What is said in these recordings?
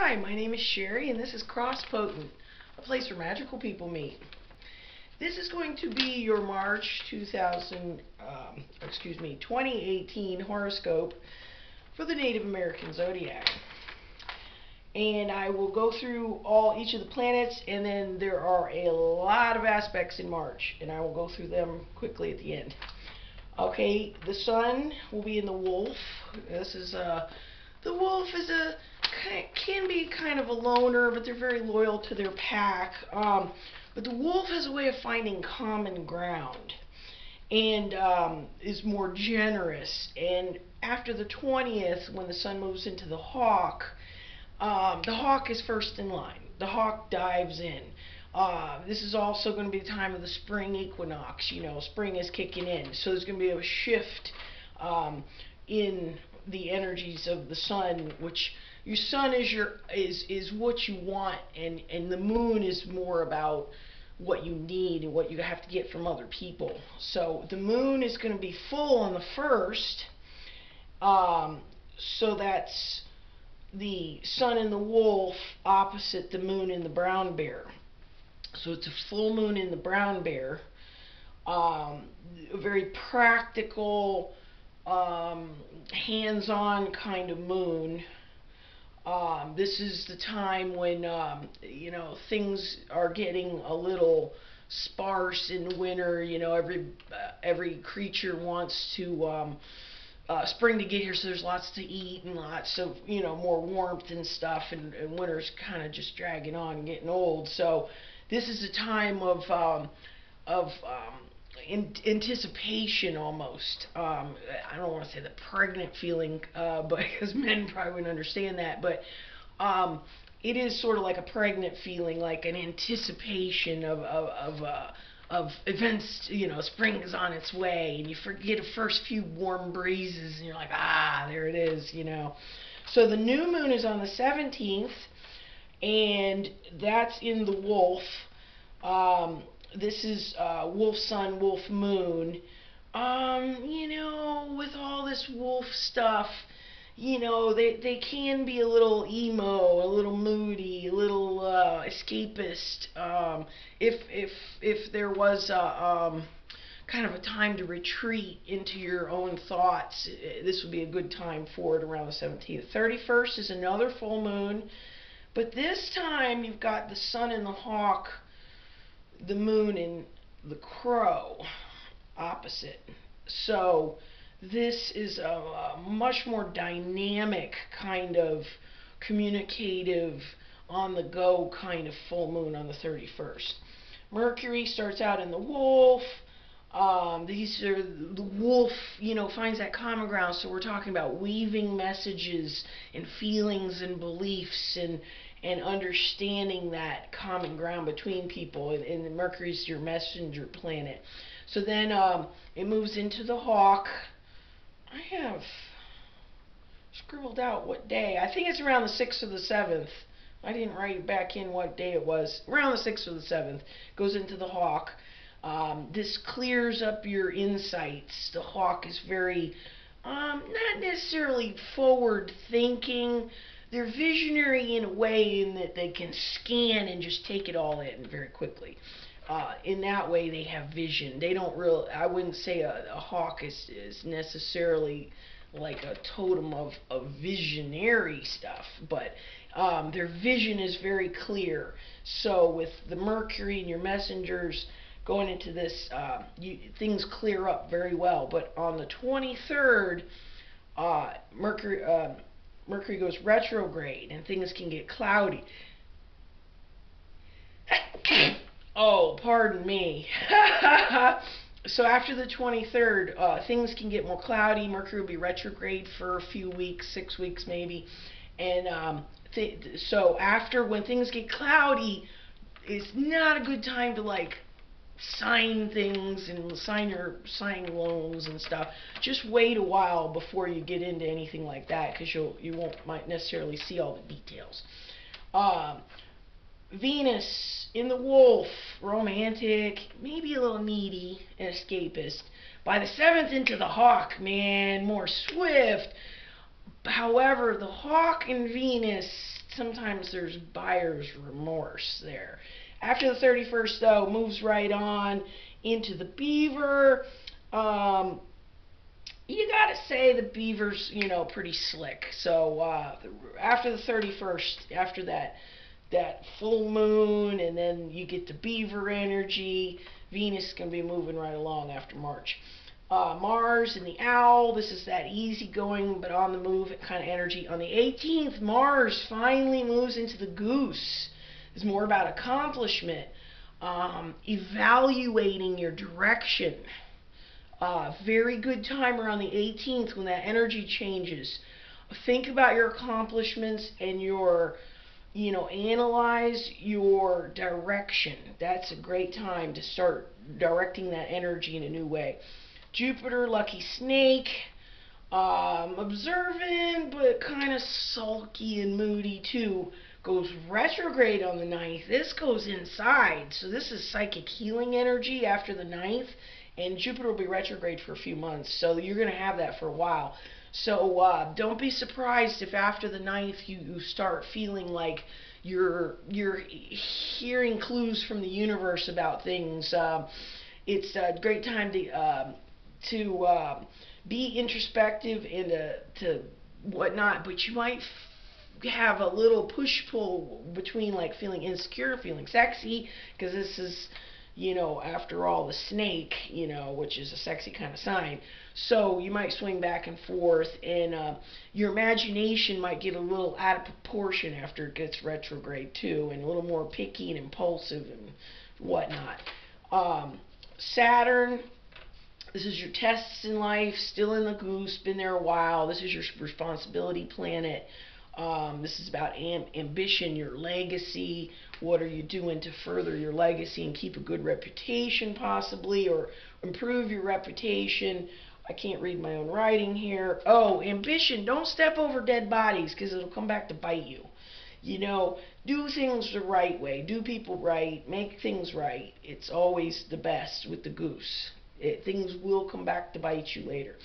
Hi, my name is Sherry, and this is Crosspotent, a place where magical people meet. This is going to be your March 2018 horoscope for the Native American Zodiac. And I will go through each of the planets, and then there are a lot of aspects in March, and I will go through them quickly at the end. Okay, the sun will be in the wolf. The wolf can be kind of a loner, but they're very loyal to their pack. But the wolf has a way of finding common ground and is more generous. And after the 20th, when the sun moves into the hawk is first in line. The hawk dives in. This is also going to be the time of the spring equinox. You know, spring is kicking in, so there's going to be a shift in the energies of the sun, which your sun is what you want, and the moon is more about what you need and what you have to get from other people. So the moon is going to be full on the 1st, so that's the sun in the wolf opposite the moon in the brown bear. So it's a full moon in the brown bear, a very practical, hands-on kind of moon. This is the time when things are getting a little sparse in the winter. You know, every creature wants to spring to get here, so there's lots to eat and lots of more warmth and stuff, and winter's kind of just dragging on and getting old. So this is a time of anticipation almost. I don't want to say the pregnant feeling, because men probably wouldn't understand that, but it is sort of like a pregnant feeling, like an anticipation of events. Spring is on its way, and you get the first few warm breezes, and you're like, there it is. So the new moon is on the 17th, and that's in the wolf. This is wolf sun, wolf moon. With all this wolf stuff, they can be a little emo, a little moody, a little escapist. If there was kind of a time to retreat into your own thoughts, this would be a good time for it around the 17th. 31st is another full moon, but this time you've got the sun in the hawk, the moon in the crow opposite. So this is a much more dynamic kind of communicative, on the go kind of full moon on the 31st. Mercury starts out in the wolf. The wolf, finds that common ground. So we're talking about weaving messages and feelings and beliefs and understanding that common ground between people. And Mercury's your messenger planet. So then it moves into the hawk. I have scribbled out what day. I think it's around the 6th or the 7th. I didn't write back in what day it was. Around the 6th or the 7th. Goes into the hawk. This clears up your insights. The hawk is very, not necessarily forward thinking. They're visionary in a way in that they can scan and just take it all in very quickly. In that way, they have vision. They don't really, I wouldn't say a hawk is necessarily like a totem of visionary stuff, but their vision is very clear. So with the Mercury and your messengers going into this, things clear up very well. But on the 23rd, Mercury goes retrograde, and things can get cloudy. Oh, pardon me. So after the 23rd, things can get more cloudy. Mercury will be retrograde for a few weeks, 6 weeks maybe. And so when things get cloudy, it's not a good time to sign things and sign loans and stuff. Just wait a while before you get into anything like that, because you might necessarily see all the details. Venus in the wolf, romantic, maybe a little needy, and escapist. By the 7th into the hawk, man, more swift. However, the hawk and Venus sometimes there's buyer's remorse there. After the 31st, though, moves right on into the Beaver. You gotta say the Beaver's, pretty slick. So after the 31st, after that full moon, and then you get the Beaver energy, Venus can be moving right along after March. Mars and the Owl, this is that easygoing but on the move kind of energy. On the 18th, Mars finally moves into the Goose. It's more about accomplishment, evaluating your direction. Very good time around the 18th when that energy changes. Think about your accomplishments and analyze your direction. That's a great time to start directing that energy in a new way. Jupiter, lucky snake, observant but kind of sulky and moody too, goes retrograde on the 9th. This goes inside, so this is psychic healing energy after the 9th, and Jupiter will be retrograde for a few months, so you're going to have that for a while. So don't be surprised if after the 9th you start feeling like you're hearing clues from the universe about things. It's a great time to be introspective and to whatnot, but you might have a little push-pull between like feeling insecure, feeling sexy, because this is, after all, the snake, which is a sexy kind of sign. So you might swing back and forth, and your imagination might get a little out of proportion after it gets retrograde too, and a little more picky and impulsive and whatnot. Saturn, this is your tests in life, still in the Goose, been there a while. This is your responsibility planet. This is about ambition, your legacy. What are you doing to further your legacy and keep a good reputation possibly, or improve your reputation? I can't read my own writing here. Oh, ambition. Don't step over dead bodies because it'll come back to bite you. Do things the right way. Do people right. Make things right. It's always the best with the Goose. Things will come back to bite you later.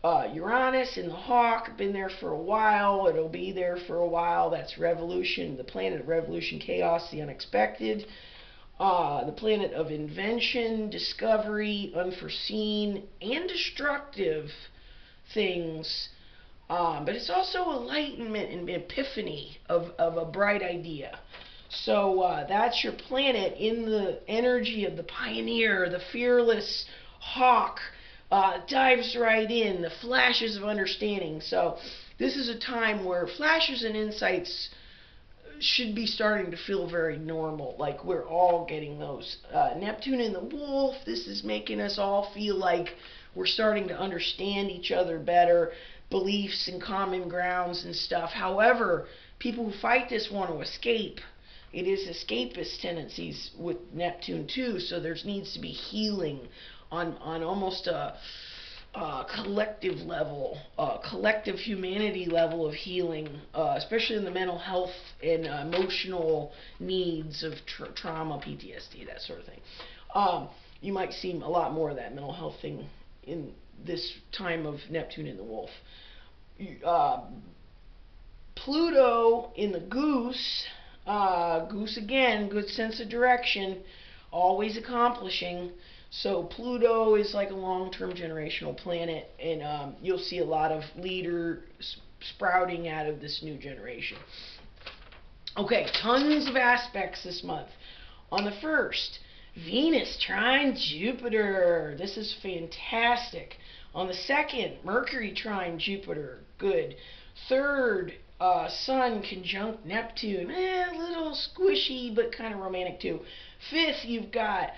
Uranus in the Hawk, been there for a while. It'll be there for a while. That's revolution, the planet of revolution, chaos, the unexpected. The planet of invention, discovery, unforeseen, and destructive things. But it's also enlightenment and epiphany of a bright idea. So that's your planet in the energy of the pioneer, the fearless hawk. Dives right in, the flashes of understanding. So this is a time where flashes and insights should be starting to feel very normal, like we're all getting those. Neptune in the Wolf, this is making us all feel like we're starting to understand each other better, beliefs and common grounds and stuff. However, people who fight this want to escape. It is escapist tendencies with Neptune too, so there needs to be healing on almost a collective level, collective humanity level of healing, especially in the mental health and emotional needs of trauma, PTSD, that sort of thing. You might see a lot more of that mental health thing in this time of Neptune in the Wolf. Pluto in the Goose. Goose again, good sense of direction, always accomplishing. So Pluto is like a long-term generational planet, and you'll see a lot of leaders sprouting out of this new generation. Okay, tons of aspects this month. On the 1st, Venus trine Jupiter. This is fantastic. On the 2nd, Mercury trine Jupiter. Good. 3rd, Sun conjunct Neptune. A little squishy, but kind of romantic too. 5th, you've got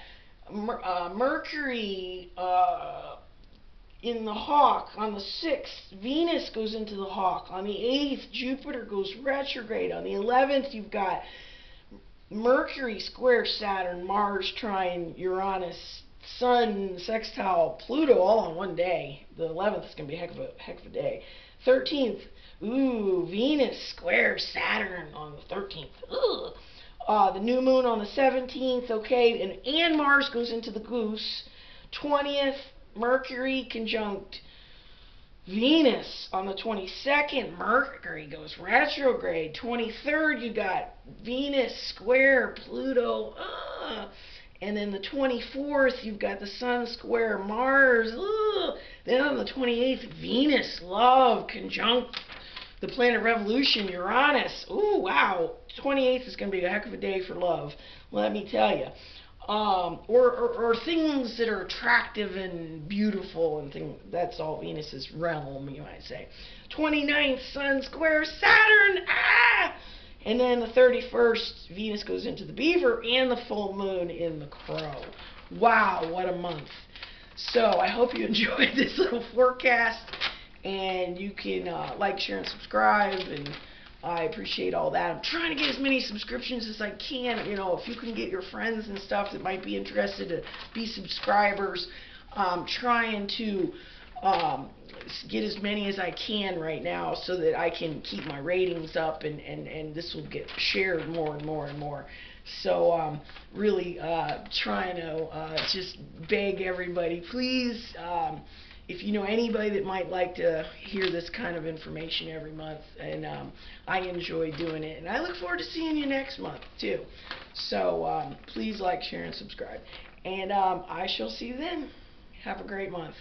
Mercury in the Hawk. On the 6th, Venus goes into the Hawk. On the 8th, Jupiter goes retrograde. On the 11th, you've got Mercury square Saturn, Mars trine Uranus, Sun sextile Pluto, all on one day. The 11th is going to be a heck of a day. 13th, Venus square Saturn on the 13th. The new moon on the 17th, okay, and Mars goes into the Goose. 20th, Mercury conjunct Venus on the 22nd, Mercury goes retrograde. 23rd, you got Venus square Pluto. And then the 24th, you've got the Sun square Mars. Then on the 28th, Venus, love, conjunct the planet Revolution, Uranus. Ooh, wow. 28th is going to be a heck of a day for love, let me tell you. Or things that are attractive and beautiful and things. That's all Venus's realm, you might say. 29th, Sun square Saturn. And then the 31st, Venus goes into the Beaver and the full moon in the Crow. Wow, what a month. So I hope you enjoyed this little forecast, and you can like, share, and subscribe, and I appreciate all that. I'm trying to get as many subscriptions as I can. You know, if you can get your friends and stuff that might be interested to be subscribers, I'm trying to get as many as I can right now so that I can keep my ratings up, and this will get shared more and more and more. So really trying to just beg everybody, please, if you know anybody that might like to hear this kind of information every month, and I enjoy doing it, and I look forward to seeing you next month too. So please like, share, and subscribe, and I shall see you then. Have a great month.